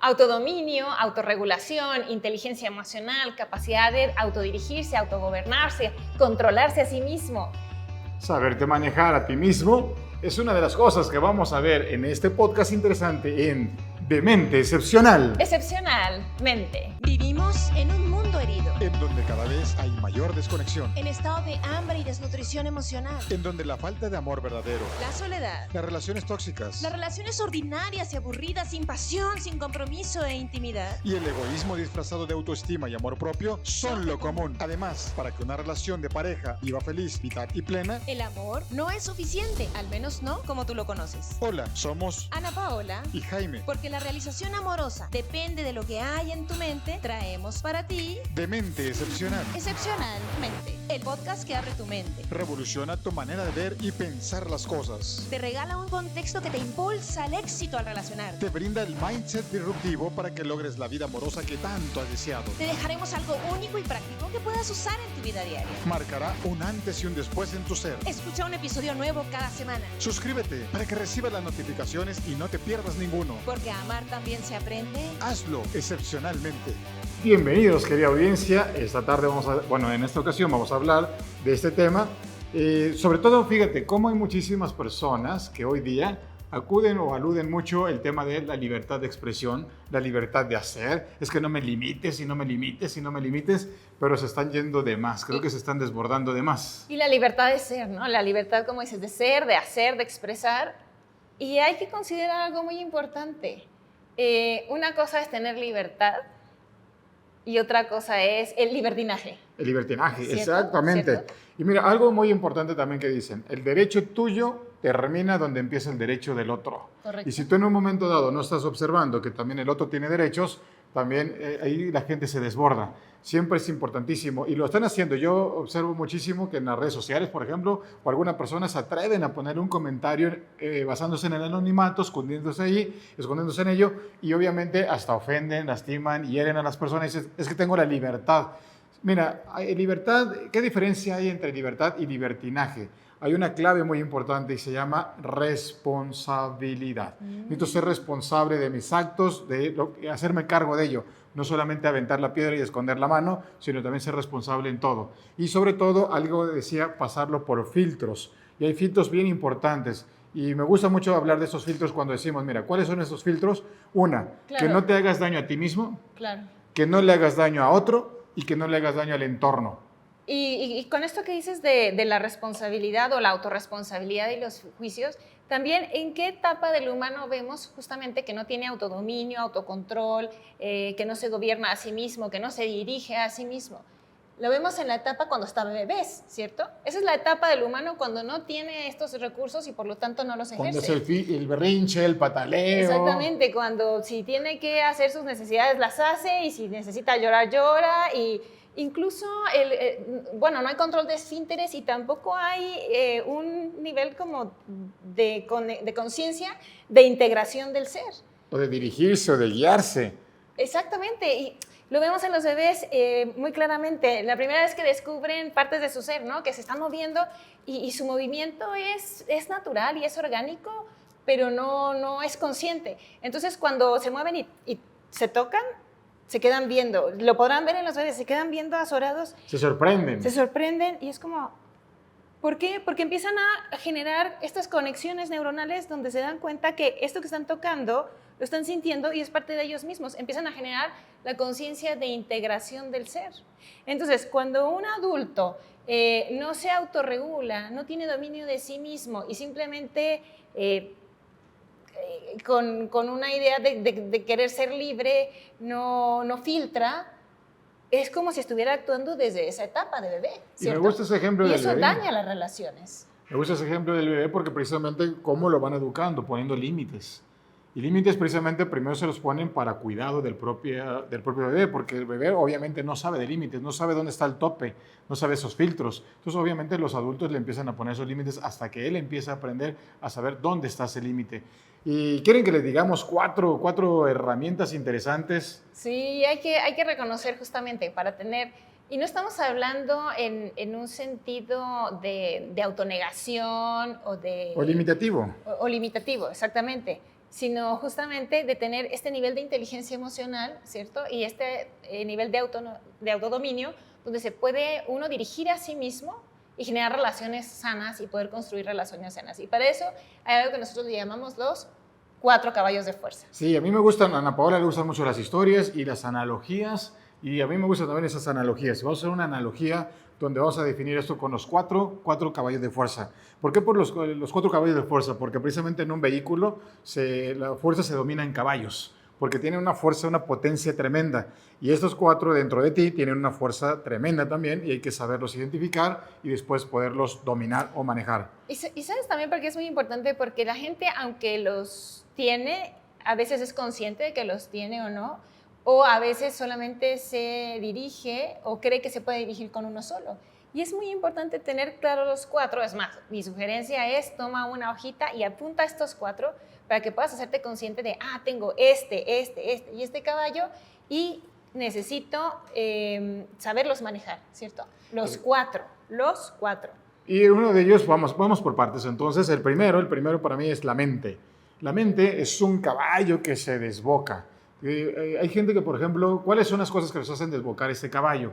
Autodominio, autorregulación, inteligencia emocional, capacidad de autodirigirse, autogobernarse, controlarse a sí mismo. Saberte manejar a ti mismo es una de las cosas que vamos a ver en este podcast interesante en De Mente Excepcional. Excepcionalmente. Vivimos en un mundo herido, en donde cada vez hay mayor desconexión, en estado de hambre y desnutrición emocional, en donde la falta de amor verdadero, la soledad, las relaciones tóxicas, las relaciones ordinarias y aburridas, sin pasión, sin compromiso e intimidad, y el egoísmo disfrazado de autoestima y amor propio son lo común. Además, para que una relación de pareja viva feliz, vital y plena, el amor no es suficiente, al menos no como tú lo conoces. hola, somos Ana Paola, y Jaime. porque la realización amorosa depende de lo que hay en tu mente, traemos para ti De Mente Excepcional. Excepcionalmente, el podcast que abre tu mente. Revoluciona tu manera de ver y pensar las cosas. Te regala un contexto que te impulsa al éxito al relacionarte. Te brinda el mindset disruptivo para que logres la vida amorosa que tanto has deseado. Te dejaremos algo único y práctico que puedas usar en tu vida diaria. Marcará un antes y un después en tu ser. Escucha un episodio nuevo cada semana, Suscríbete para que recibas las notificaciones y no te pierdas ninguno. porque a amar también se aprende. Hazlo excepcionalmente. Bienvenidos, querida audiencia. Esta tarde en esta ocasión vamos a hablar de este tema. Sobre todo, fíjate, cómo hay muchísimas personas que hoy día acuden o aluden mucho el tema de la libertad de expresión, la libertad de hacer. Es que no me limites y no me limites y no me limites, pero se están yendo de más. Creo que se están desbordando de más. Y la libertad de ser, ¿no? La libertad, como dices, de ser, de hacer, de expresar. Y hay que considerar algo muy importante. Una cosa es tener libertad y otra cosa es el libertinaje. El libertinaje, ¿Cierto? exactamente. ¿Cierto? Y mira, algo muy importante también que dicen, el derecho tuyo termina donde empieza el derecho del otro. Correcto. Y si tú en un momento dado no estás observando que también el otro tiene derechos, también ahí la gente se desborda. Siempre es importantísimo. Y lo están haciendo. Yo observo muchísimo que en las redes sociales, por ejemplo, o algunas personas se atreven a poner un comentario basándose en el anonimato, escondiéndose en ello, y obviamente hasta ofenden, lastiman, hieren a las personas y dicen, es que tengo la libertad. Mira, libertad, ¿qué diferencia hay entre libertad y libertinaje? Hay una clave muy importante y se llama responsabilidad. Necesito ser responsable de mis actos, hacerme cargo de ello. No solamente aventar la piedra y esconder la mano, sino también ser responsable en todo. Y sobre todo, algo decía, pasarlo por filtros. Y hay filtros bien importantes. Y me gusta mucho hablar de esos filtros cuando decimos, mira, ¿cuáles son esos filtros? Una, Claro. que no te hagas daño a ti mismo, Claro. que no le hagas daño a otro y que no le hagas daño al entorno. Y con esto que dices de la responsabilidad o la autorresponsabilidad y los juicios, también en qué etapa del humano vemos justamente que no tiene autodominio, autocontrol, que no se gobierna a sí mismo, que no se dirige a sí mismo. Lo vemos en la etapa cuando está bebés, ¿cierto? Esa es la etapa del humano cuando no tiene estos recursos y por lo tanto no los ejerce. Cuando es el berrinche, el pataleo. Exactamente, cuando si tiene que hacer sus necesidades las hace y si necesita llorar, llora y incluso, no hay control de esfínteres y tampoco hay un nivel como de conciencia de integración del ser. O de dirigirse o de guiarse. Exactamente, y lo vemos en los bebés muy claramente. La primera vez que descubren partes de su ser, ¿no? Que se están moviendo y su movimiento es natural y es orgánico, pero no es consciente. Entonces, cuando se mueven y se tocan, se quedan viendo. Lo podrán ver en los bebés, se quedan viendo azorados. Se sorprenden. Se sorprenden y es como, ¿por qué? Porque empiezan a generar estas conexiones neuronales donde se dan cuenta que esto que están tocando lo están sintiendo y es parte de ellos mismos. Empiezan a generar la conciencia de integración del ser. Entonces, cuando un adulto no se autorregula, no tiene dominio de sí mismo y simplemente con una idea de querer ser libre no filtra, es como si estuviera actuando desde esa etapa de bebé, ¿cierto? Y me gusta ese ejemplo y del eso bebé. daña las relaciones. Me gusta ese ejemplo del bebé porque precisamente cómo lo van educando, poniendo límites. Y límites precisamente primero se los ponen para cuidado del propio bebé, porque el bebé obviamente no sabe de límites, no sabe dónde está el tope, no sabe esos filtros. Entonces obviamente los adultos le empiezan a poner esos límites hasta que él empieza a aprender a saber dónde está ese límite. Y quieren que les digamos cuatro herramientas interesantes. Sí, hay que reconocer justamente para tener... Y no estamos hablando en un sentido de autonegación o de... O limitativo. O limitativo, exactamente. sino justamente de tener este nivel de inteligencia emocional, ¿cierto? Y este nivel de autodominio, donde se puede uno dirigir a sí mismo y generar relaciones sanas y poder construir relaciones sanas. Y para eso hay algo que nosotros le llamamos los 4 caballos de fuerza. Sí, a mí me gustan, a Ana Paola le gustan mucho las historias y las analogías, y a mí me gustan también esas analogías. Vamos a hacer una analogía donde vamos a definir esto con los cuatro caballos de fuerza. ¿Por qué por los 4 caballos de fuerza? Porque precisamente en un vehículo la fuerza se domina en caballos, porque tiene una fuerza, una potencia tremenda. Y estos 4 dentro de ti tienen una fuerza tremenda también, y hay que saberlos identificar y después poderlos dominar o manejar. Y sabes también por qué es muy importante, porque la gente, aunque los tiene, a veces es consciente de que los tiene o no, o a veces solamente se dirige o cree que se puede dirigir con uno solo. Y es muy importante tener claro los 4. Es más, mi sugerencia es toma una hojita y apunta estos 4 para que puedas hacerte consciente de, tengo este y este caballo, y necesito saberlos manejar, ¿cierto? Los 4. Y uno de ellos, vamos por partes. Entonces, el primero para mí es la mente. La mente es un caballo que se desboca. Hay gente que, por ejemplo, ¿cuáles son las cosas que nos hacen desbocar este caballo?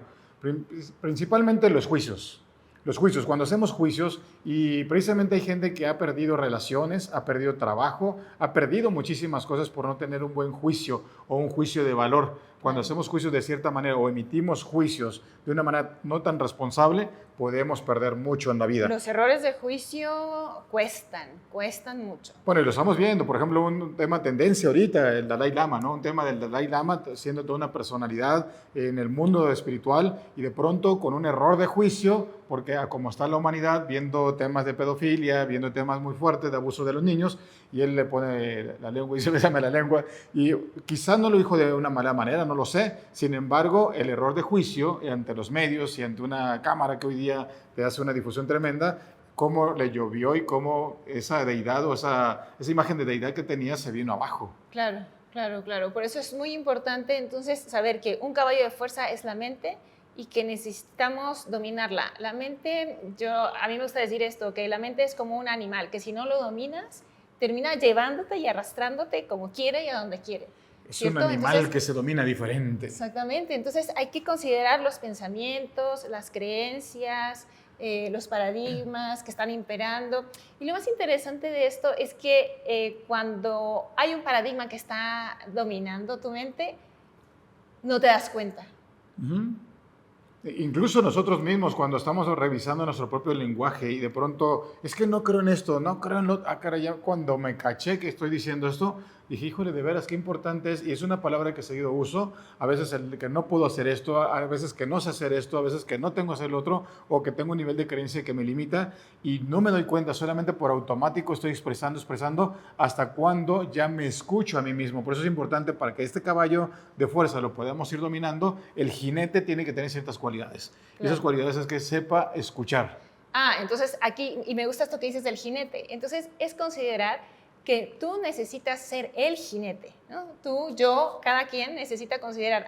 Principalmente los juicios. Los juicios, cuando hacemos juicios, y precisamente hay gente que ha perdido relaciones, ha perdido trabajo, ha perdido muchísimas cosas por no tener un buen juicio o un juicio de valor. Cuando hacemos juicios de cierta manera o emitimos juicios de una manera no tan responsable, podemos perder mucho en la vida. Los errores de juicio cuestan mucho. Bueno, y lo estamos viendo, por ejemplo, un tema tendencia ahorita, el Dalai Lama, ¿no? Un tema del Dalai Lama siendo toda una personalidad en el mundo espiritual, y de pronto con un error de juicio, porque como está la humanidad viendo temas de pedofilia, viendo temas muy fuertes de abuso de los niños, y él le pone la lengua y se besa la lengua, y quizás no lo dijo de una mala manera, no lo sé. Sin embargo, el error de juicio ante los medios y ante una cámara que hoy día te hace una difusión tremenda, cómo le llovió y cómo esa deidad o esa imagen de deidad que tenía se vino abajo. Claro. Por eso es muy importante entonces saber que un caballo de fuerza es la mente y que necesitamos dominarla. La mente, a mí me gusta decir esto, que la mente es como un animal, que si no lo dominas, termina llevándote y arrastrándote como quiere y a donde quiere. Es ¿cierto? un animal Entonces, que se domina diferente. Exactamente, entonces hay que considerar los pensamientos, las creencias, los paradigmas que están imperando. Y lo más interesante de esto es que cuando hay un paradigma que está dominando tu mente, no te das cuenta. Uh-huh. Incluso nosotros mismos, cuando estamos revisando nuestro propio lenguaje y de pronto, es que no creo en esto, no creo en lo... cara, ya cuando me caché que estoy diciendo esto, dije, híjole, de veras, qué importante es, y es una palabra que seguido uso, a veces el que no puedo hacer esto, a veces que no sé hacer esto, a veces que no tengo que hacer lo otro, o que tengo un nivel de creencia que me limita, y no me doy cuenta, solamente por automático estoy expresando, hasta cuando ya me escucho a mí mismo. Por eso es importante, para que este caballo de fuerza lo podamos ir dominando, el jinete tiene que tener ciertas cualidades. Claro. Esas cualidades es que sepa escuchar. Entonces aquí, y me gusta esto que dices del jinete, entonces es considerar que tú necesitas ser el jinete, ¿no? Tú, yo, cada quien necesita considerar,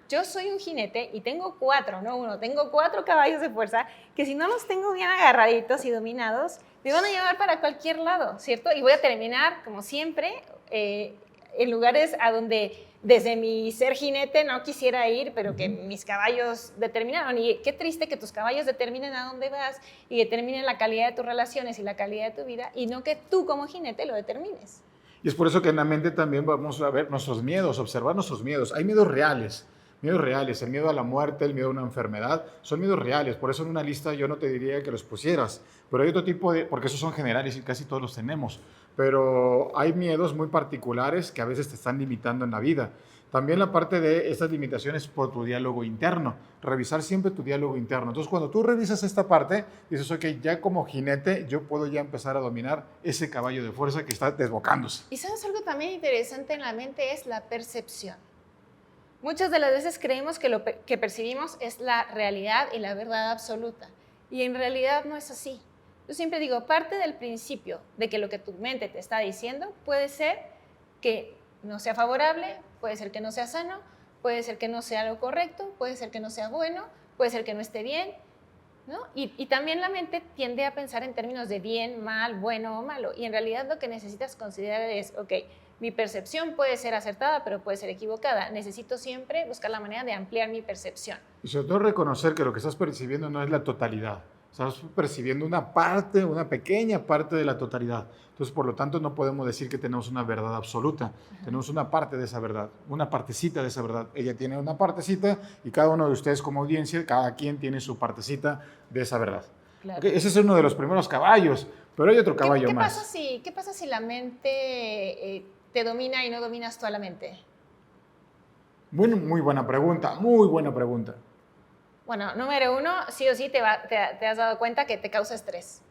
yo soy un jinete y tengo 4, no uno, tengo 4 caballos de fuerza que si no los tengo bien agarraditos y dominados, me van a llevar para cualquier lado, ¿cierto? Y voy a terminar, como siempre, en lugares a donde desde mi ser jinete no quisiera ir, pero que mis caballos determinaron. Y qué triste que tus caballos determinen a dónde vas y determinen la calidad de tus relaciones y la calidad de tu vida, y no que tú como jinete lo determines. Y es por eso que en la mente también vamos a ver nuestros miedos, observar nuestros miedos. Hay miedos reales, el miedo a la muerte, el miedo a una enfermedad, son miedos reales. Por eso en una lista yo no te diría que los pusieras, pero hay otro tipo de, porque esos son generales y casi todos los tenemos, pero hay miedos muy particulares que a veces te están limitando en la vida. También la parte de estas limitaciones por tu diálogo interno, revisar siempre tu diálogo interno. Entonces, cuando tú revisas esta parte, dices, ok, ya como jinete, yo puedo ya empezar a dominar ese caballo de fuerza que está desbocándose. Y sabes algo también interesante en la mente es la percepción. Muchas de las veces creemos que lo que percibimos es la realidad y la verdad absoluta, y en realidad no es así. Yo siempre digo, parte del principio de que lo que tu mente te está diciendo puede ser que no sea favorable, puede ser que no sea sano, puede ser que no sea lo correcto, puede ser que no sea bueno, puede ser que no esté bien, ¿no? Y también la mente tiende a pensar en términos de bien, mal, bueno o malo, y en realidad lo que necesitas considerar es, ok, Mi percepción puede ser acertada, pero puede ser equivocada. Necesito siempre buscar la manera de ampliar mi percepción. Y sobre todo reconocer que lo que estás percibiendo no es la totalidad. Estás percibiendo una parte, una pequeña parte de la totalidad. Entonces, por lo tanto, no podemos decir que tenemos una verdad absoluta. Tenemos una parte de esa verdad, una partecita de esa verdad. Ella tiene una partecita y cada uno de ustedes como audiencia, cada quien tiene su partecita de esa verdad. Claro. Okay, ese es uno de los primeros caballos, pero hay otro caballo más. ¿Qué pasa si la mente te domina y no dominas tú a la mente? Bueno, muy buena pregunta, muy buena pregunta. Bueno, número uno, sí o sí te has dado cuenta que te causa estrés,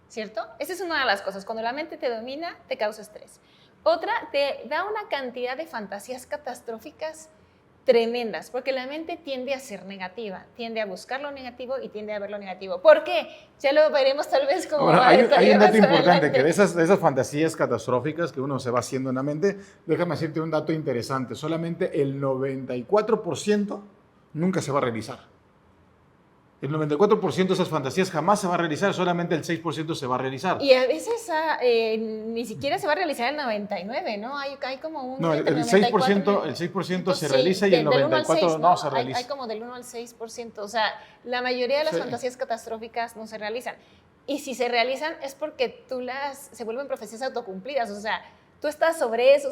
¿cierto? Esa es una de las cosas. Cuando la mente te domina, te causa estrés. Otra, te da una cantidad de fantasías catastróficas tremendas, porque la mente tiende a ser negativa, tiende a buscar lo negativo y tiende a ver lo negativo. ¿Por qué? Ya lo veremos tal vez como... Ahora, hay un dato importante, que de esas fantasías catastróficas que uno se va haciendo en la mente, déjame decirte un dato interesante, solamente el 94% nunca se va a realizar. El 94% de esas fantasías jamás se va a realizar, solamente el 6% se va a realizar. Y a veces ni siquiera se va a realizar el 99%, ¿no? Hay como un... No, el 6% se realiza y el 94% no se realiza. Hay como del 1 al 6%. O sea, la mayoría de las Sí. fantasías catastróficas no se realizan. Y si se realizan es porque se vuelven profecías autocumplidas. O sea, tú estás sobre eso,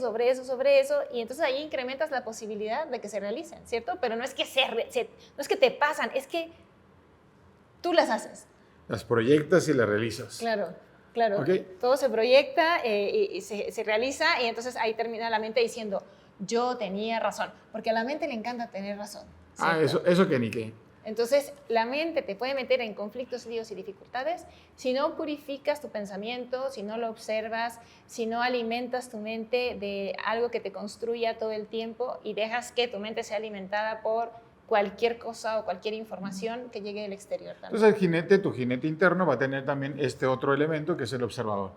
y entonces ahí incrementas la posibilidad de que se realicen, ¿cierto? Pero no es que, no es que te pasan, es que tú las haces. Las proyectas y las realizas. Claro, claro. Okay. Todo se proyecta y se realiza y entonces ahí termina la mente diciendo, yo tenía razón, porque a la mente le encanta tener razón. ¿Cierto? Eso que ni qué. Entonces, la mente te puede meter en conflictos, líos y dificultades si no purificas tu pensamiento, si no lo observas, si no alimentas tu mente de algo que te construya todo el tiempo y dejas que tu mente sea alimentada por cualquier cosa o cualquier información que llegue del exterior también. Entonces tu jinete interno va a tener también este otro elemento que es el observador.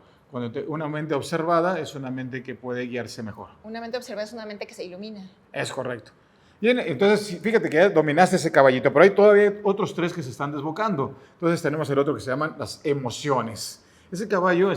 Una mente observada es una mente que puede guiarse mejor. Una mente observada es una mente que se ilumina. Es correcto. Bien, entonces fíjate que ya dominaste ese caballito, pero hay todavía otros 3 que se están desbocando. Entonces tenemos el otro que se llaman las emociones. Ese caballo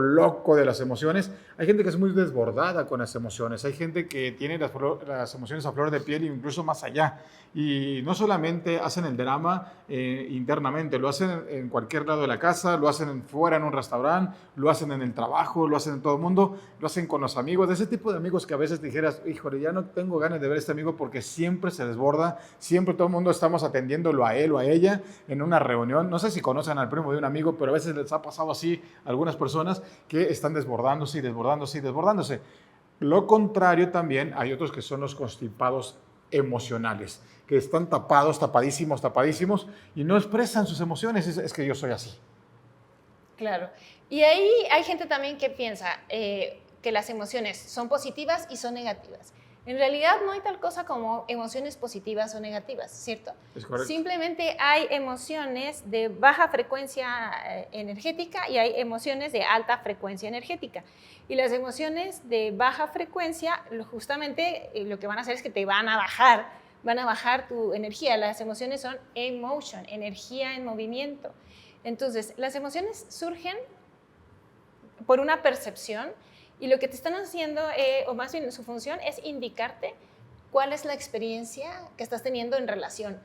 loco de las emociones, hay gente que es muy desbordada con las emociones, hay gente que tiene las emociones a flor de piel e incluso más allá. Y no solamente hacen el drama internamente, lo hacen en cualquier lado de la casa, lo hacen fuera en un restaurante, lo hacen en el trabajo, lo hacen en todo el mundo, lo hacen con los amigos, de ese tipo de amigos que a veces dijeras, híjole, ya no tengo ganas de ver a este amigo porque siempre se desborda, siempre todo el mundo estamos atendiéndolo a él o a ella en una reunión. No sé si conocen al primo de un amigo, pero a veces les ha pasado así a algunas personas que están desbordándose y desbordándose y desbordándose. Lo contrario también, hay otros que son los constipados emocionales, que están tapadísimos y no expresan sus emociones. Es que yo soy así. Claro. Y ahí hay gente también que piensa que las emociones son positivas y son negativas. En realidad no hay tal cosa como emociones positivas o negativas, ¿cierto? Es correcto. Simplemente hay emociones de baja frecuencia energética y hay emociones de alta frecuencia energética. Y las emociones de baja frecuencia, justamente lo que van a hacer es que te van a bajar tu energía. Las emociones son emotion, energía en movimiento. Entonces, las emociones surgen por una percepción y lo que te están haciendo, o más bien su función, es indicarte cuál es la experiencia que estás teniendo en relación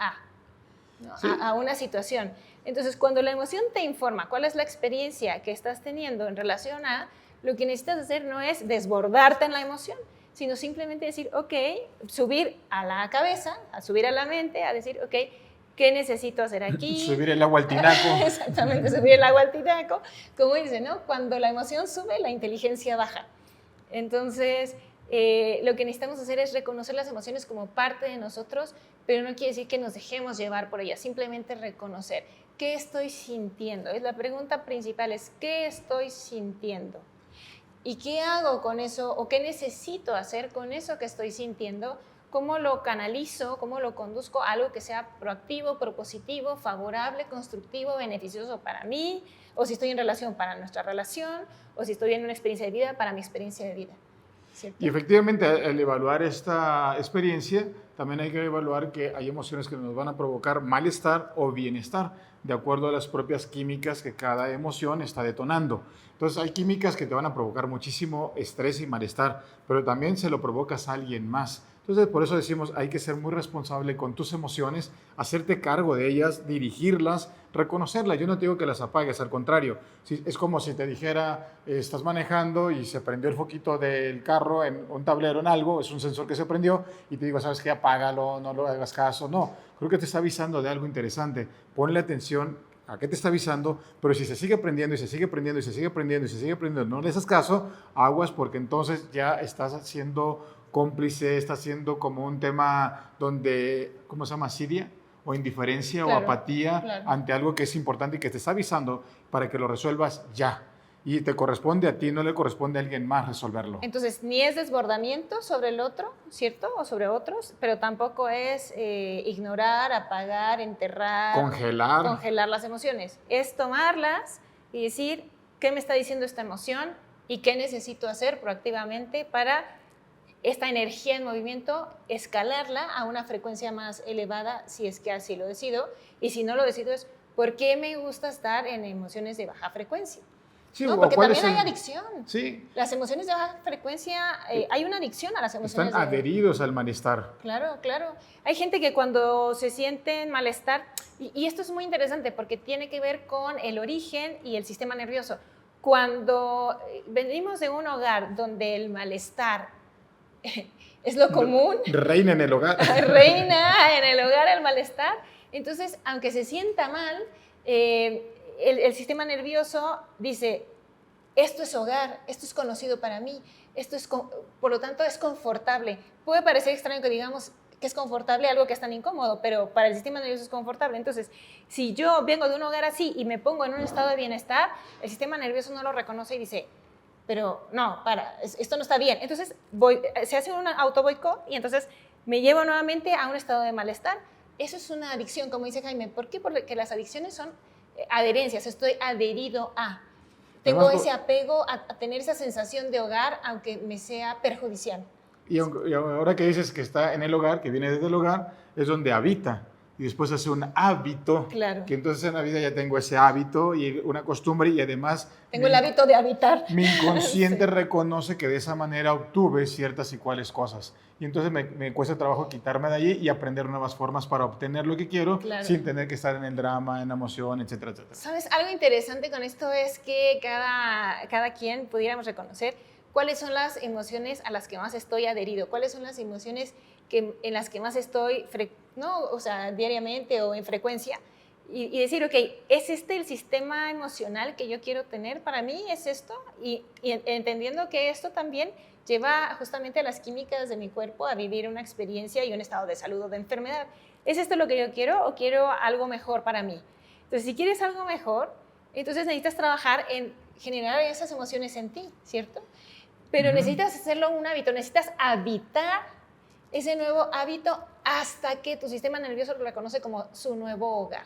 ¿no? Sí. a una situación. Entonces, cuando la emoción te informa cuál es la experiencia que estás teniendo en relación a, lo que necesitas hacer no es desbordarte en la emoción, sino simplemente decir, ok, subir a la cabeza, a subir a la mente, a decir, ok, ¿qué necesito hacer aquí? Subir el agua al tinaco. Exactamente, subir el agua al tinaco. Como dice, ¿no? Cuando la emoción sube, la inteligencia baja. Entonces, lo que necesitamos hacer es reconocer las emociones como parte de nosotros, pero no quiere decir que nos dejemos llevar por ellas, simplemente reconocer qué estoy sintiendo. La pregunta principal es, ¿qué estoy sintiendo? ¿Y qué hago con eso? ¿O qué necesito hacer con eso que estoy sintiendo? ¿Cómo lo canalizo? ¿Cómo lo conduzco a algo que sea proactivo, propositivo, favorable, constructivo, beneficioso para mí? O si estoy en relación, para nuestra relación. O si estoy en una experiencia de vida, para mi experiencia de vida. ¿Cierto? Y efectivamente, al evaluar esta experiencia, también hay que evaluar que hay emociones que nos van a provocar malestar o bienestar, de acuerdo a las propias químicas que cada emoción está detonando. Entonces hay químicas que te van a provocar muchísimo estrés y malestar, pero también se lo provocas a alguien más. Entonces por eso decimos, hay que ser muy responsable con tus emociones, hacerte cargo de ellas, dirigirlas, reconocerlas. Yo no te digo que las apagues, al contrario. Es como si te dijera, estás manejando y se prendió el foquito del carro en un tablero, en algo, es un sensor que se prendió y te digo, ¿sabes qué? Apágalo, no lo hagas caso. No, creo que te está avisando de algo interesante. Ponle atención a qué te está avisando, pero si se sigue prendiendo y se sigue prendiendo y se sigue prendiendo y se sigue prendiendo, no le haces caso, aguas, porque entonces ya estás haciendo cómplice, está siendo como un tema donde, ¿cómo se llama? Asidia o indiferencia o apatía ante algo que es importante y que te está avisando para que lo resuelvas ya. Y te corresponde a ti, no le corresponde a alguien más resolverlo. Entonces, ni es desbordamiento sobre el otro, ¿cierto? O sobre otros, pero tampoco es ignorar, apagar, enterrar, congelar las emociones. Es tomarlas y decir, ¿qué me está diciendo esta emoción? ¿Y qué necesito hacer proactivamente para esta energía en movimiento, escalarla a una frecuencia más elevada, si es que así lo decido? Y si no lo decido es, ¿por qué me gusta estar en emociones de baja frecuencia? Sí, ¿no? Porque también hay adicción. Sí. Las emociones de baja frecuencia, hay una adicción a las emociones. Están adheridos al malestar. Claro, claro. Hay gente que cuando se sienten malestar, y esto es muy interesante porque tiene que ver con el origen y el sistema nervioso. Cuando venimos de un hogar donde el malestar es lo común. Reina en el hogar. Reina en el hogar el malestar. Entonces, aunque se sienta mal, el sistema nervioso dice, esto es hogar, esto es conocido para mí, por lo tanto es confortable. Puede parecer extraño que digamos que es confortable algo que es tan incómodo, pero para el sistema nervioso es confortable. Entonces, si yo vengo de un hogar así y me pongo en un estado de bienestar, el sistema nervioso no lo reconoce y dice, pero no, esto no está bien. Entonces, se hace un autoboicot y entonces me llevo nuevamente a un estado de malestar. Eso es una adicción, como dice Jaime. ¿Por qué? Porque las adicciones son adherencias, estoy adherido a. Tengo ese apego a tener esa sensación de hogar, aunque me sea perjudicial. Y ahora que dices que está en el hogar, que viene desde el hogar, es donde habita. Y después hace un hábito, claro. Que entonces en la vida ya tengo ese hábito y una costumbre y además... Tengo el hábito de habitar. Mi inconsciente sí. Reconoce que de esa manera obtuve ciertas y cuales cosas. Y entonces me cuesta trabajo quitarme de allí y aprender nuevas formas para obtener lo que quiero, claro. Sin tener que estar en el drama, en la emoción, etcétera, etcétera. ¿Sabes? Algo interesante con esto es que cada quien pudiéramos reconocer cuáles son las emociones a las que más estoy adherido, cuáles son las emociones en las que más estoy, diariamente o en frecuencia, y decir, ok, ¿es este el sistema emocional que yo quiero tener para mí? ¿Es esto? Y entendiendo que esto también lleva justamente a las químicas de mi cuerpo a vivir una experiencia y un estado de salud o de enfermedad. ¿Es esto lo que yo quiero o quiero algo mejor para mí? Entonces, si quieres algo mejor, entonces necesitas trabajar en generar esas emociones en ti, ¿cierto? Pero necesitas hacerlo un hábito, necesitas habitar ese nuevo hábito hasta que tu sistema nervioso lo reconoce como su nuevo hogar.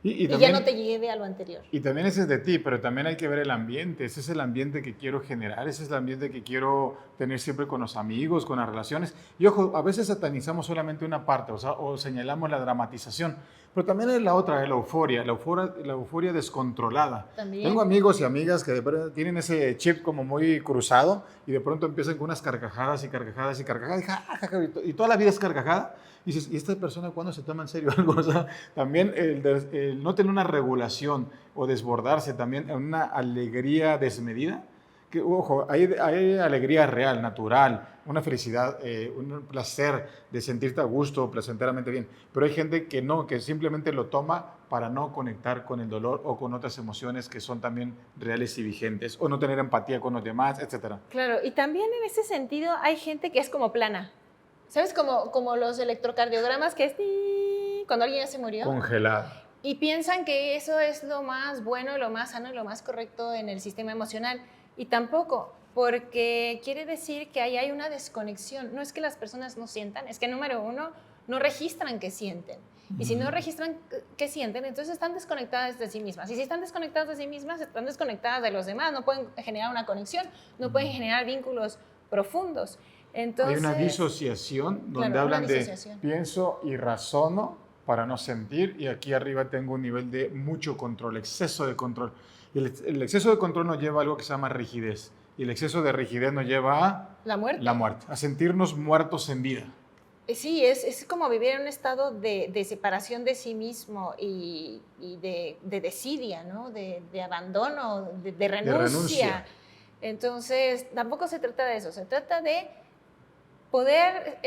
Y también, ya no te lleve a lo anterior. Y también ese es de ti, pero también hay que ver el ambiente. Ese es el ambiente que quiero generar, ese es el ambiente que quiero tener siempre con los amigos, con las relaciones. Y ojo, a veces satanizamos solamente una parte, o señalamos la dramatización, pero también hay la otra, la euforia descontrolada. También. Tengo amigos y amigas que tienen ese chip como muy cruzado y de pronto empiezan con unas carcajadas y carcajadas y carcajadas y toda la vida es carcajada. Y dices, ¿y esta persona cuándo se toma en serio algo? O sea, también el no tener una regulación o desbordarse también en una alegría desmedida. Que, ojo, hay alegría real, natural, una felicidad, un placer de sentirte a gusto, placenteramente bien. Pero hay gente que no, que simplemente lo toma para no conectar con el dolor o con otras emociones que son también reales y vigentes, o no tener empatía con los demás, etc. Claro, y también en ese sentido hay gente que es como plana. ¿Sabes? Como los electrocardiogramas que es cuando alguien ya se murió. Congelada. Y piensan que eso es lo más bueno, lo más sano y lo más correcto en el sistema emocional. Y tampoco, porque quiere decir que ahí hay una desconexión. No es que las personas no sientan, es que número uno, no registran que sienten. Y si no registran que sienten, entonces están desconectadas de sí mismas. Y si están desconectadas de sí mismas, están desconectadas de los demás. No pueden generar una conexión, no pueden generar vínculos profundos. Entonces, hay una disociación donde hablan de pienso y razono para no sentir, y aquí arriba tengo un nivel de mucho control, exceso de control. Y el exceso de control nos lleva a algo que se llama rigidez, y el exceso de rigidez nos lleva a La muerte. la muerte, a sentirnos muertos en vida. Sí, es como vivir en un estado de separación de sí mismo y de desidia, ¿no? De abandono, de renuncia. Entonces, tampoco se trata de eso, se trata de poder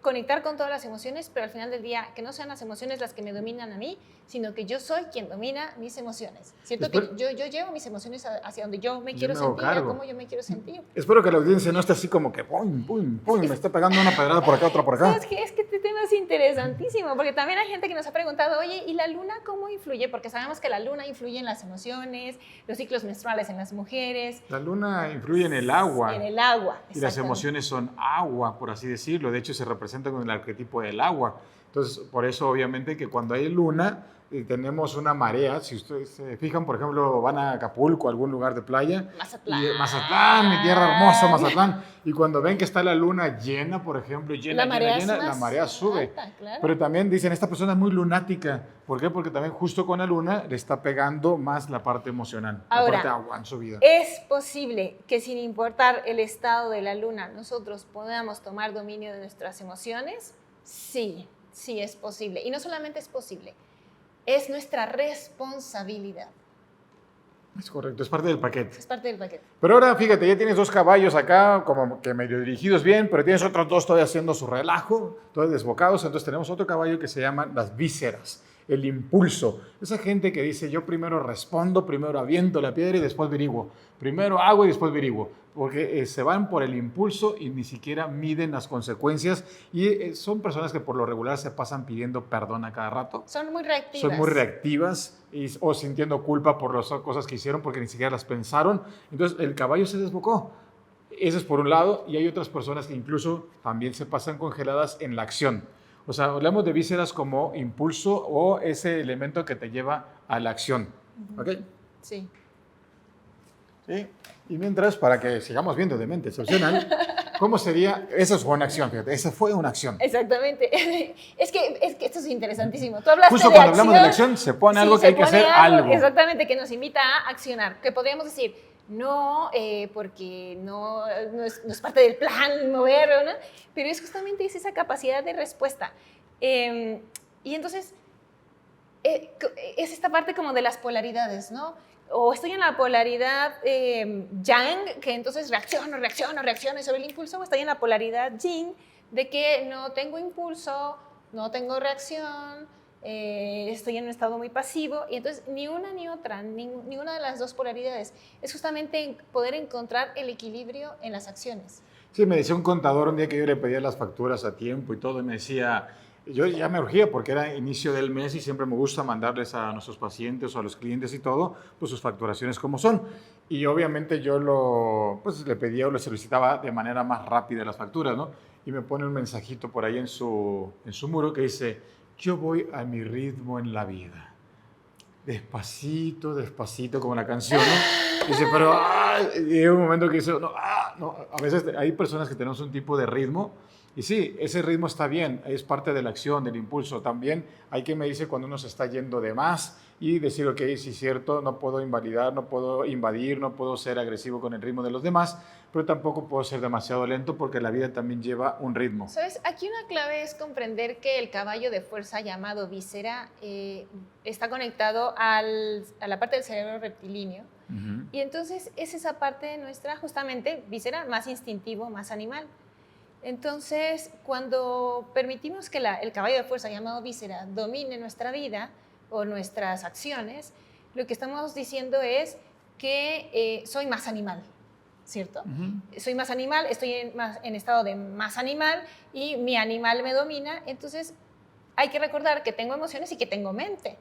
conectar con todas las emociones, pero al final del día que no sean las emociones las que me dominan a mí, sino que yo soy quien domina mis emociones. ¿Cierto? Después, que yo llevo mis emociones hacia donde yo me yo quiero me hago sentir, a cargo. cómo yo me quiero sentir. Espero que la audiencia no esté así como que pum, pum, pum, me está pegando una pedrada por acá, otra por acá. ¿Sabes qué? Es que este tema es interesantísimo, porque también hay gente que nos ha preguntado, oye, ¿y la luna cómo influye? Porque sabemos que la luna influye en las emociones, los ciclos menstruales en las mujeres. La luna influye en el agua. En el agua. Y las emociones son agua, por así decirlo. De hecho, se representa con el arquetipo del agua. Entonces, por eso, obviamente, que cuando hay luna, tenemos una marea. Si ustedes se fijan, por ejemplo, van a Acapulco, algún lugar de playa. Mazatlán. Y Mazatlán, mi tierra hermosa, Mazatlán. Y cuando ven que está la luna llena, por ejemplo, La marea la marea sube. alta, claro. Pero también dicen, esta persona es muy lunática. ¿Por qué? Porque también justo con la luna le está pegando más la parte emocional, Ahora, la parte agua en su vida. ¿Es posible que sin importar el estado de la luna nosotros podamos tomar dominio de nuestras emociones? Sí, sí es posible. Y no solamente es posible, es nuestra responsabilidad. Es correcto, es parte del paquete. Es parte del paquete. Pero ahora, fíjate, ya tienes 2 caballos acá, como que medio dirigidos bien, pero tienes otros 2 todavía haciendo su relajo, todos desbocados. Entonces tenemos otro caballo que se llama las vísceras, el impulso. Esa gente que dice, yo primero respondo, primero aviento la piedra y después averiguo. Primero hago y después averiguo. Porque se van por el impulso y ni siquiera miden las consecuencias. Y son personas que por lo regular se pasan pidiendo perdón a cada rato. Son muy reactivas. Son muy reactivas o sintiendo culpa por las cosas que hicieron porque ni siquiera las pensaron. Entonces el caballo se desbocó. Ese es por un lado. Y hay otras personas que incluso también se pasan congeladas en la acción. O sea, hablamos de vísceras como impulso o ese elemento que te lleva a la acción. ¿Ok? Sí. ¿Sí? Y mientras, para que sigamos viendo de mente excepcional, ¿cómo sería? Esa fue una acción, fíjate, esa fue una acción. Exactamente. Es que esto es interesantísimo. Tú hablaste Justo de cuando acción, hablamos de la acción, se pone algo que se hay que pone hacer algo. Exactamente, que nos invita a accionar. Que podríamos decir, no, porque no es parte del plan moverlo, ¿no? Pero es justamente esa capacidad de respuesta. Y entonces, es esta parte como de las polaridades, ¿no? O estoy en la polaridad yang, que entonces reacciono y sobre el impulso, o estoy en la polaridad yin, de que no tengo impulso, no tengo reacción, estoy en un estado muy pasivo, y entonces ni una ni otra, ninguna de las dos polaridades. Es justamente poder encontrar el equilibrio en las acciones. Sí, me decía un contador un día que yo le pedía las facturas a tiempo y todo, y me decía, yo ya me urgía porque era inicio del mes y siempre me gusta mandarles a nuestros pacientes o a los clientes y todo, pues sus facturaciones como son. Y obviamente yo pues le pedía o le solicitaba de manera más rápida las facturas, ¿no? Y me pone un mensajito por ahí en su muro que dice, yo voy a mi ritmo en la vida. Despacito, despacito, como la canción, ¿no? Dice, pero y hay un momento que dice, no, a veces hay personas que tenemos un tipo de ritmo. Y sí, ese ritmo está bien, es parte de la acción, del impulso. También hay que medirse cuando uno se está yendo de más y decir, ok, sí es cierto, no puedo invalidar, no puedo invadir, no puedo ser agresivo con el ritmo de los demás, pero tampoco puedo ser demasiado lento porque la vida también lleva un ritmo. ¿Sabes? Aquí una clave es comprender que el caballo de fuerza llamado víscera está conectado a la parte del cerebro reptilíneo. Uh-huh. Y entonces es esa parte de nuestra, justamente, víscera más instintivo, más animal. Entonces, cuando permitimos que el caballo de fuerza llamado víscera domine nuestra vida o nuestras acciones, lo que estamos diciendo es que soy más animal, ¿cierto? Uh-huh. Soy más animal, estoy en estado de más animal y mi animal me domina. Entonces, hay que recordar que tengo emociones y que tengo mente.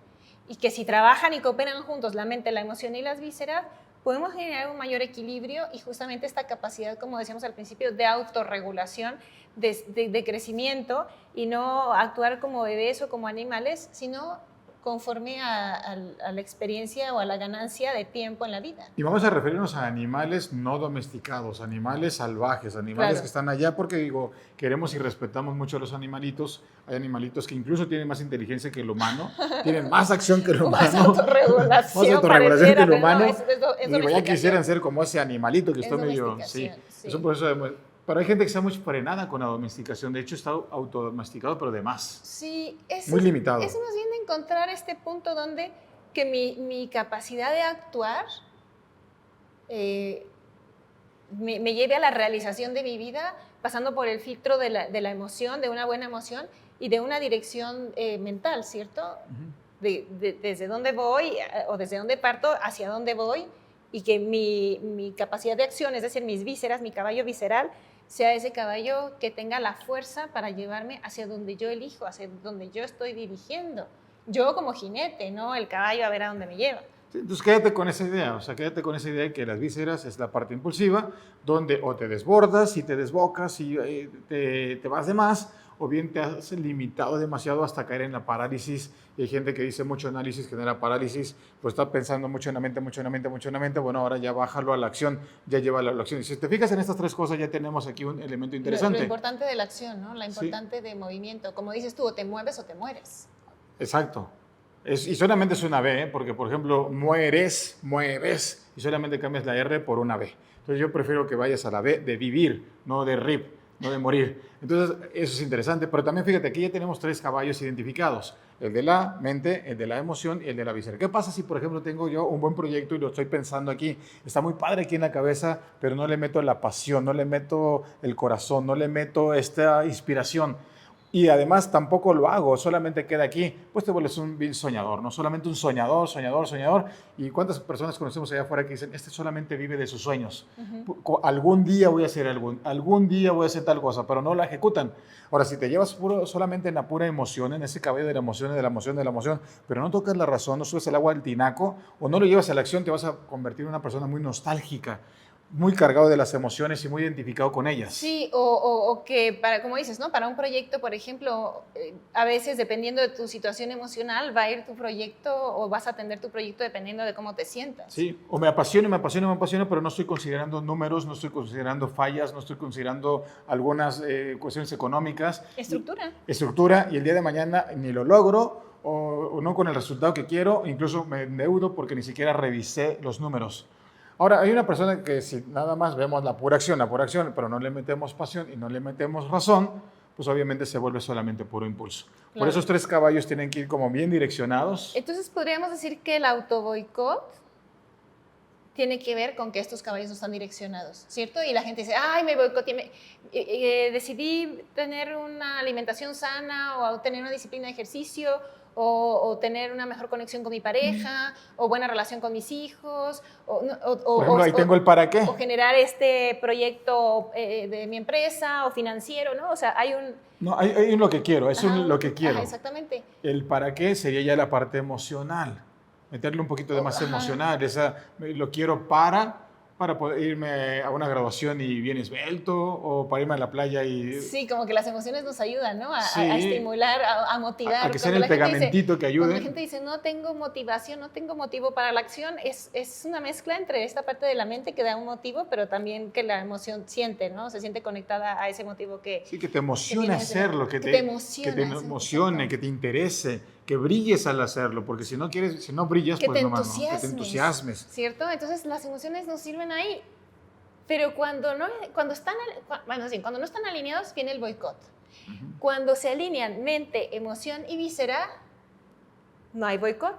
Y que si trabajan y cooperan juntos la mente, la emoción y las vísceras, podemos generar un mayor equilibrio y justamente esta capacidad, como decíamos al principio, de autorregulación, de crecimiento y no actuar como bebés o como animales, sino conforme a la experiencia o a la ganancia de tiempo en la vida. Y vamos a referirnos a animales no domesticados, animales salvajes, animales que están allá, porque digo, queremos y respetamos mucho a los animalitos. Hay animalitos que incluso tienen más inteligencia que el humano, tienen más acción que el humano, Más autorregulación, más autorregulación que el humano. No, es y ya quisieran ser como ese animalito que está medio... Sí, es un proceso de... Pero hay gente que está muy frenada con la domesticación. De hecho, está autodomesticado, pero de más. Sí, muy limitado. Es más bien de encontrar este punto donde que mi capacidad de actuar me lleve a la realización de mi vida, pasando por el filtro de la emoción, de una buena emoción y de una dirección mental, ¿cierto? Desde dónde voy o desde dónde parto, hacia dónde voy, y que mi capacidad de acción, es decir, mis vísceras, mi caballo visceral, sea ese caballo que tenga la fuerza para llevarme hacia donde yo elijo, hacia donde yo estoy dirigiendo. Yo como jinete, no el caballo a ver a dónde me lleva. Sí, entonces quédate con esa idea, quédate con esa idea de que las vísceras es la parte impulsiva, donde o te desbordas y te desbocas y te vas de más, o bien te has limitado demasiado hasta caer en la parálisis. Y hay gente que dice mucho análisis genera parálisis, pues está pensando mucho en la mente, bueno, ahora ya bájalo a la acción, ya llévalo a la acción. Y si te fijas en estas tres cosas, ya tenemos aquí un elemento interesante. Lo importante de la acción, ¿no? La importante de movimiento. Como dices tú, o te mueves o te mueres. Exacto. Y solamente es una B, porque, por ejemplo, mueves, y solamente cambias la R por una B. Entonces yo prefiero que vayas a la B de vivir, no de RIP, no de morir. Entonces eso es interesante, pero también fíjate, aquí ya tenemos 3 caballos identificados, el de la mente, el de la emoción y el de la visceral. ¿Qué pasa si, por ejemplo, tengo yo un buen proyecto y lo estoy pensando aquí? Está muy padre aquí en la cabeza, pero no le meto la pasión, no le meto el corazón, no le meto esta inspiración. Y además tampoco lo hago, solamente queda aquí, pues te vuelves un vil soñador, no solamente un soñador. ¿Y cuántas personas conocemos allá afuera que dicen, este solamente vive de sus sueños? Algún día voy a hacer algún día voy a hacer tal cosa, pero no la ejecutan. Ahora, si te llevas solamente en la pura emoción, en ese caballo de la emoción, pero no tocas la razón, no subes el agua al tinaco, o no lo llevas a la acción, te vas a convertir en una persona muy nostálgica, muy cargado de las emociones y muy identificado con ellas. Sí, o que, como dices, ¿no? Para un proyecto, por ejemplo, a veces dependiendo de tu situación emocional va a ir tu proyecto o vas a atender tu proyecto dependiendo de cómo te sientas. Sí, o me apasiona, pero no estoy considerando números, no estoy considerando fallas, no estoy considerando algunas cuestiones económicas. Estructura, y el día de mañana ni lo logro o no con el resultado que quiero, incluso me endeudo porque ni siquiera revisé los números. Ahora, hay una persona que si nada más vemos la pura acción, pero no le metemos pasión y no le metemos razón, pues obviamente se vuelve solamente puro impulso. Claro. Por eso esos 3 caballos tienen que ir como bien direccionados. Entonces, podríamos decir que el autoboicot tiene que ver con que estos caballos no están direccionados, ¿cierto? Y la gente dice, ay, me boicoteé, decidí tener una alimentación sana o tener una disciplina de ejercicio o tener una mejor conexión con mi pareja, o buena relación con mis hijos, por ejemplo, ahí tengo el para qué. O generar este proyecto de mi empresa o financiero, ¿no? O sea, hay un... No, hay un lo que quiero, es un lo que quiero. Exactamente. El para qué sería ya la parte emocional, meterle un poquito de más emocional, lo quiero para poder irme a una graduación y bien esbelto, o para irme a la playa y... Sí, como que las emociones nos ayudan, ¿no? A estimular, a motivar. A que sea el pegamentito que ayude. Cuando la gente dice, no tengo motivación, no tengo motivo para la acción, es una mezcla entre esta parte de la mente que da un motivo, pero también que la emoción siente, ¿no? Se siente conectada a ese motivo que... Sí, que te emociona hacerlo, que te emocione, que te interese, que brilles al hacerlo, porque si no brillas, que pues te nomás, ¿no? Que te entusiasmes. ¿Cierto? Entonces las emociones nos sirven ahí, pero cuando no están alineados viene el boicot. Cuando se alinean mente, emoción y víscera, no hay boicot.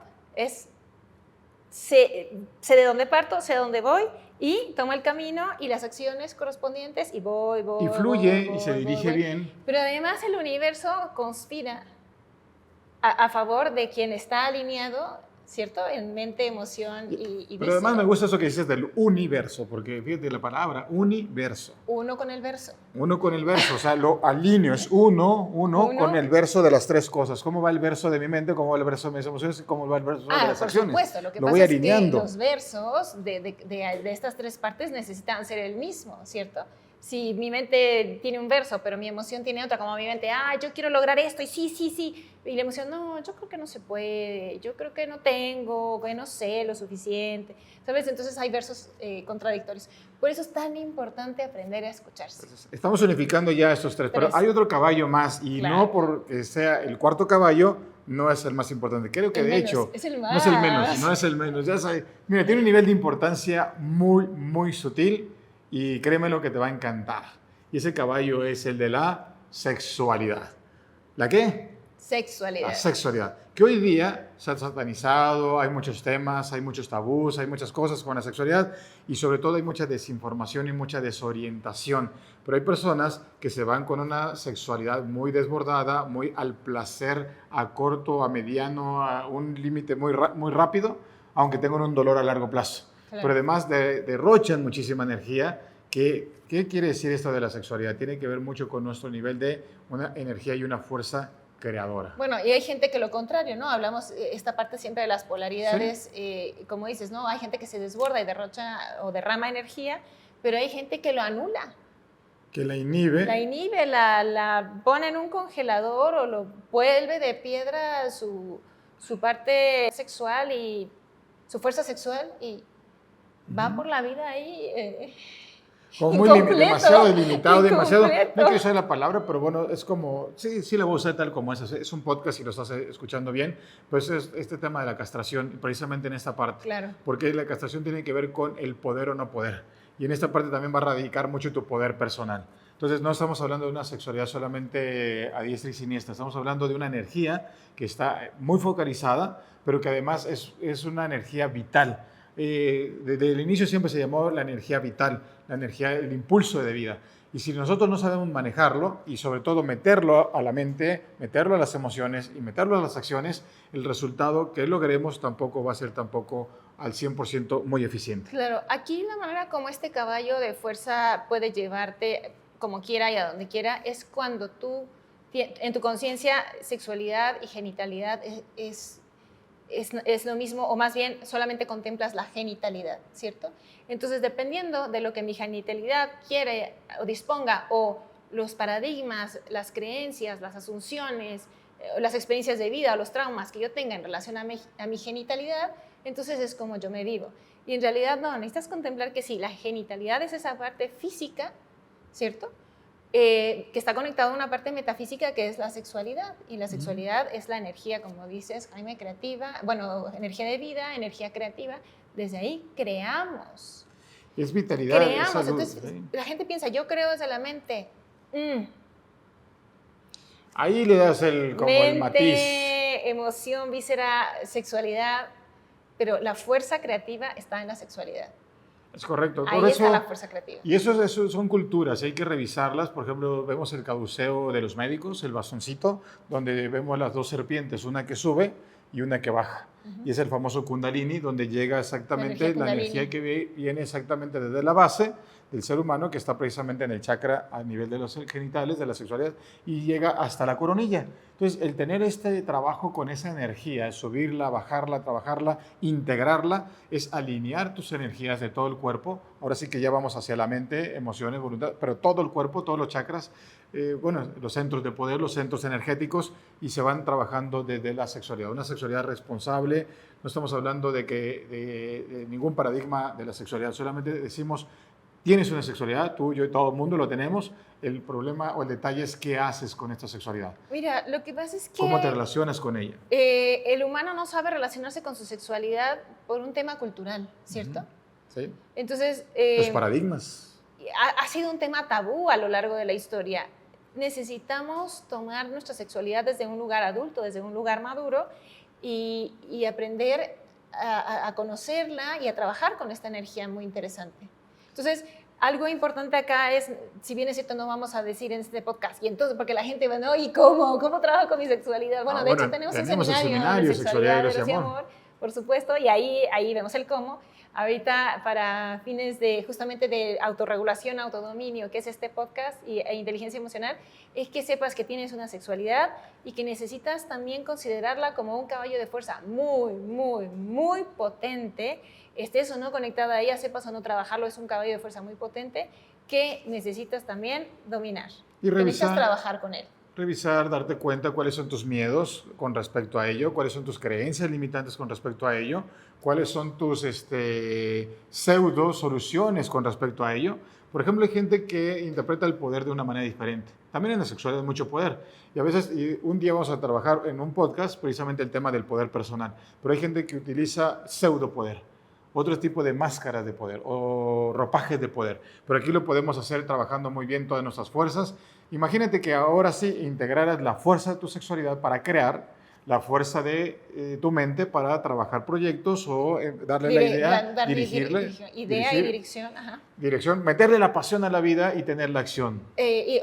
Sé de dónde parto, sé de dónde voy y tomo el camino y las acciones correspondientes y voy. Y fluye y se dirige bien. Pero además el universo conspira a favor de quien está alineado, ¿cierto? En mente, emoción y víscera. Pero además me gusta eso que dices del universo, porque fíjate la palabra, universo. Uno con el verso. Uno con el verso, o sea, lo alineo, es uno con el verso de las 3 cosas. ¿Cómo va el verso de mi mente? ¿Cómo va el verso de mis emociones? ¿Cómo va el verso de las acciones? Por supuesto, lo que lo pasa voy es alineando. que los versos de estas 3 partes necesitan ser el mismo, ¿cierto? si mi mente tiene un verso, pero mi emoción tiene otra, como mi mente, yo quiero lograr esto, y sí, y la emoción, no, yo creo que no se puede, yo creo que no tengo, que no sé lo suficiente, ¿sabes? Entonces hay versos contradictorios. Por eso es tan importante aprender a escucharse. Estamos unificando ya estos tres, pero hay otro caballo más, y Claro. no porque sea el cuarto caballo, no es el más importante. Creo que El de menos, hecho, es el no es el menos, más. no es el menos. Ya sabes, mira, tiene un nivel de importancia muy, muy sutil, y créeme lo que te va a encantar. Y ese caballo es el de la sexualidad. ¿La qué? Sexualidad. La sexualidad, que hoy día se ha satanizado, hay muchos temas, hay muchos tabús, hay muchas cosas con la sexualidad, y sobre todo hay mucha desinformación y mucha desorientación. Pero hay personas que se van con una sexualidad muy desbordada, muy al placer, a corto, a mediano, a un límite muy rápido, aunque tengan un dolor a largo plazo. Claro. Pero además derrochan muchísima energía. ¿Qué quiere decir esto de la sexualidad? Tiene que ver mucho con nuestro nivel de una energía y una fuerza creadora. Bueno, y hay gente que lo contrario, ¿no? Hablamos esta parte siempre de las polaridades, como dices, ¿no? Hay gente que se desborda y derrocha o derrama energía, pero hay gente que lo anula. Que la inhibe. La inhibe, la pone en un congelador o lo vuelve de piedra su parte sexual y su fuerza sexual y va por la vida ahí. Como demasiado delimitado, demasiado. No quiero usar la palabra, pero bueno, es como. Sí la voy a usar tal como es. Es un podcast y lo estás escuchando bien. Pues es este tema de la castración, precisamente en esta parte. Claro. Porque la castración tiene que ver con el poder o no poder. Y en esta parte también va a radicar mucho tu poder personal. Entonces, no estamos hablando de una sexualidad solamente a diestra y siniestra. Estamos hablando de una energía que está muy focalizada, pero que además es una energía vital. Desde el inicio siempre se llamó la energía vital, la energía, el impulso de vida. Y si nosotros no sabemos manejarlo y sobre todo meterlo a la mente, meterlo a las emociones y meterlo a las acciones, el resultado que logremos tampoco va a ser tampoco al 100% muy eficiente. Claro, aquí la manera como este caballo de fuerza puede llevarte como quiera y a donde quiera es cuando tú, en tu conciencia, sexualidad y genitalidad es lo mismo, o más bien solamente contemplas la genitalidad, ¿cierto? Entonces, dependiendo de lo que mi genitalidad quiere o disponga, o los paradigmas, las creencias, las asunciones, las experiencias de vida o los traumas que yo tenga en relación a mi genitalidad, entonces es como yo me vivo. Y en realidad no, necesitas contemplar que sí, la genitalidad es esa parte física, ¿cierto? Que está conectado a una parte metafísica que es la sexualidad, y la sexualidad es la energía, como dices, Jaime, creativa, bueno, energía de vida, energía creativa, desde ahí creamos. Es vitalidad, creamos, es salud, entonces la gente piensa, yo creo desde la mente. Ahí le das como el matiz. Mente, emoción, víscera, sexualidad, pero la fuerza creativa está en la sexualidad. Es correcto. Ahí Por está eso, la fuerza creativa. Y eso son culturas, hay que revisarlas. Por ejemplo, vemos el caduceo de los médicos, el bastoncito, donde vemos las dos serpientes, una que sube y una que baja. Y es el famoso Kundalini, donde llega exactamente la energía que viene exactamente desde la base del ser humano, que está precisamente en el chakra a nivel de los genitales, de la sexualidad, y llega hasta la coronilla. Entonces, el tener este trabajo con esa energía, subirla, bajarla, trabajarla, integrarla, es alinear tus energías de todo el cuerpo. Ahora sí que ya vamos hacia la mente, emociones, voluntad, pero todo el cuerpo, todos los chakras, los centros de poder, los centros energéticos, y se van trabajando desde la sexualidad. Una sexualidad responsable, no estamos hablando de ningún paradigma de la sexualidad, solamente decimos, tienes una sexualidad, tú, yo y todo el mundo lo tenemos. El problema o el detalle es qué haces con esta sexualidad. Mira, lo que pasa es que... ¿Cómo te relacionas con ella? El humano no sabe relacionarse con su sexualidad por un tema cultural, ¿cierto? Sí. Entonces... Los paradigmas. Ha sido un tema tabú a lo largo de la historia. Necesitamos tomar nuestra sexualidad desde un lugar adulto, desde un lugar maduro y aprender a conocerla y a trabajar con esta energía muy interesante. Entonces, algo importante acá es, si bien es cierto, no vamos a decir en este podcast, y entonces, porque la gente va, no, ¿y cómo? ¿Cómo trabajo con mi sexualidad? Bueno, de hecho, tenemos un seminario de sexualidad, gracia y amor, por supuesto, y ahí vemos el cómo. Ahorita, para fines justamente de autorregulación, autodominio, que es este podcast, e inteligencia emocional, es que sepas que tienes una sexualidad y que necesitas también considerarla como un caballo de fuerza muy, muy, muy potente. Estés o no conectada a ella, sepas o no trabajarlo, es un caballo de fuerza muy potente que necesitas también dominar. Y que necesitas revisar. trabajar con él. Revisar, darte cuenta cuáles son tus miedos con respecto a ello, cuáles son tus creencias limitantes con respecto a ello, cuáles son tus pseudo soluciones con respecto a ello. Por ejemplo, hay gente que interpreta el poder de una manera diferente. También en la sexualidad hay mucho poder. Y a veces, un día vamos a trabajar en un podcast precisamente el tema del poder personal. Pero hay gente que utiliza pseudo poder, otro tipo de máscaras de poder o ropajes de poder. Pero aquí lo podemos hacer trabajando muy bien todas nuestras fuerzas. Imagínate que ahora sí integraras la fuerza de tu sexualidad para crear, la fuerza de tu mente para trabajar proyectos o darle la idea, dirigirle. Idea y dirección, ajá. Dirección, meterle la pasión a la vida y tener la acción.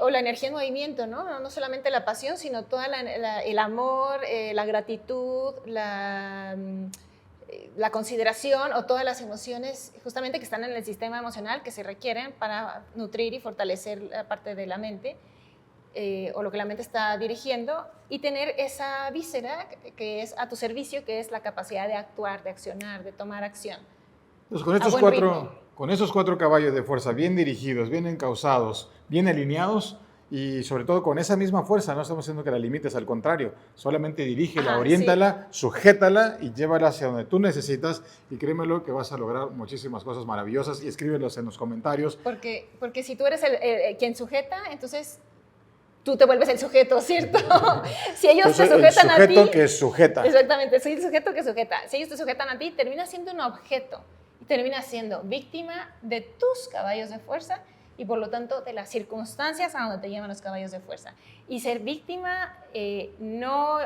O la energía en movimiento, ¿no? No solamente la pasión, sino toda el amor, la gratitud, la consideración o todas las emociones justamente que están en el sistema emocional que se requieren para nutrir y fortalecer la parte de la mente. O lo que la mente está dirigiendo, y tener esa víscera que es a tu servicio, que es la capacidad de actuar, de accionar, de tomar acción. Entonces, con esos 4 caballos de fuerza bien dirigidos, bien encauzados, bien alineados, y sobre todo con esa misma fuerza, no estamos diciendo que la limites, al contrario, solamente dirígela, oriéntala, sí, sujétala y llévala hacia donde tú necesitas, y créemelo que vas a lograr muchísimas cosas maravillosas, y escríbelos en los comentarios. Porque si tú eres quien sujeta, entonces tú te vuelves el sujeto, ¿cierto? Si ellos te sujetan a ti... El sujeto que sujeta. Exactamente, soy el sujeto que sujeta. Si ellos te sujetan a ti, terminas siendo un objeto y terminas siendo víctima de tus caballos de fuerza y por lo tanto de las circunstancias a donde te llevan los caballos de fuerza. Y ser víctima no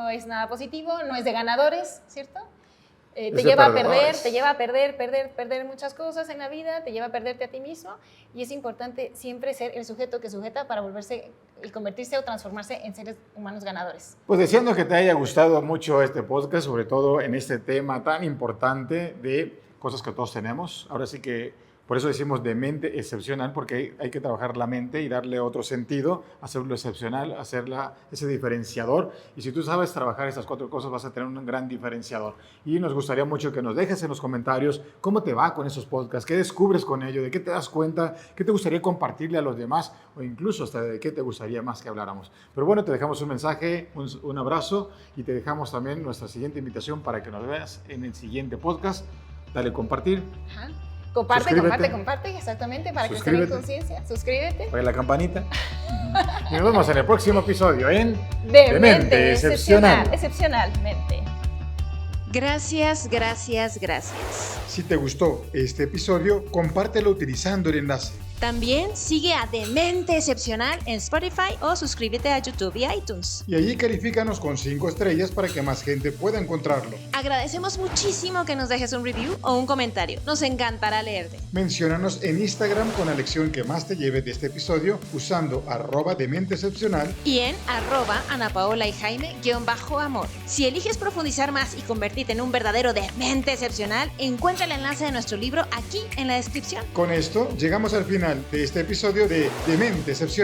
es nada positivo, no es de ganadores, ¿cierto? Te lleva a perder muchas cosas en la vida, te lleva a perderte a ti mismo, y es importante siempre ser el sujeto que sujeta para volverse y convertirse o transformarse en seres humanos ganadores. Pues deseando que te haya gustado mucho este podcast, sobre todo en este tema tan importante de cosas que todos tenemos. Ahora sí que por eso decimos de mente excepcional, porque hay que trabajar la mente y darle otro sentido, hacerlo excepcional, hacerla ese diferenciador. Y si tú sabes trabajar estas 4 cosas, vas a tener un gran diferenciador. Y nos gustaría mucho que nos dejes en los comentarios cómo te va con esos podcasts, qué descubres con ello, de qué te das cuenta, qué te gustaría compartirle a los demás, o incluso hasta de qué te gustaría más que habláramos. Pero bueno, te dejamos un mensaje, un abrazo, y te dejamos también nuestra siguiente invitación para que nos veas en el siguiente podcast. Dale compartir. Ajá. Comparte, exactamente, para crecer en conciencia. Suscríbete. Pon la campanita. Y nos vemos en el próximo episodio en De Mente Excepcional. Excepcionalmente. Gracias. Si te gustó este episodio, compártelo utilizando el enlace. También sigue a Demente Excepcional en Spotify o suscríbete a YouTube y iTunes. Y allí califícanos con 5 estrellas para que más gente pueda encontrarlo. Agradecemos muchísimo que nos dejes un review o un comentario. Nos encantará leerte. Menciónanos en Instagram con la lección que más te lleve de este episodio usando @dementeexcepcional y en @AnaPaola y Jaime_amor. Si eliges profundizar más y convertirte en un verdadero Demente Excepcional, encuentra el enlace de nuestro libro aquí en la descripción. Con esto llegamos al final de este episodio de Demente Excepcional.